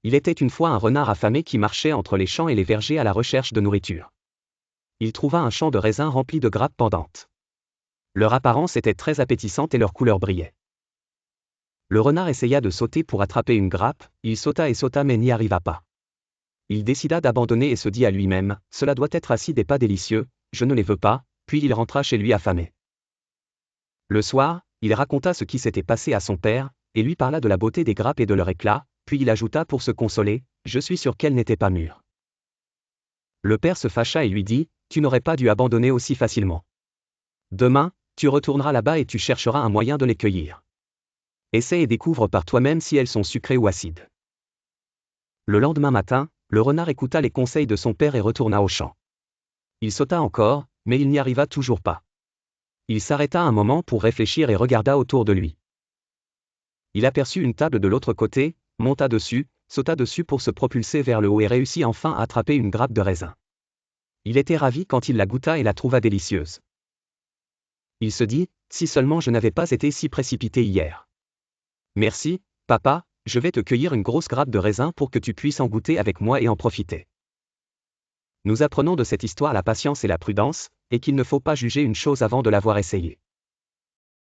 Il était une fois un renard affamé qui marchait entre les champs et les vergers à la recherche de nourriture. Il trouva un champ de raisins rempli de grappes pendantes. Leur apparence était très appétissante et leur couleur brillait. Le renard essaya de sauter pour attraper une grappe, il sauta et sauta mais n'y arriva pas. Il décida d'abandonner et se dit à lui-même, « Cela doit être acide et pas délicieux, je ne les veux pas », puis il rentra chez lui affamé. Le soir, il raconta ce qui s'était passé à son père, et lui parla de la beauté des grappes et de leur éclat, puis il ajouta pour se consoler, « Je suis sûr qu'elles n'étaient pas mûres. » Le père se fâcha et lui dit, « Tu n'aurais pas dû abandonner aussi facilement. Demain, tu retourneras là-bas et tu chercheras un moyen de les cueillir. Essaie et découvre par toi-même si elles sont sucrées ou acides. » Le lendemain matin, le renard écouta les conseils de son père et retourna au champ. Il sauta encore, mais il n'y arriva toujours pas. Il s'arrêta un moment pour réfléchir et regarda autour de lui. Il aperçut une table de l'autre côté, monta dessus, sauta dessus pour se propulser vers le haut et réussit enfin à attraper une grappe de raisin. Il était ravi quand il la goûta et la trouva délicieuse. Il se dit, « Si seulement je n'avais pas été si précipité hier. Merci, papa, je vais te cueillir une grosse grappe de raisin pour que tu puisses en goûter avec moi et en profiter. » Nous apprenons de cette histoire la patience et la prudence, et qu'il ne faut pas juger une chose avant de l'avoir essayée.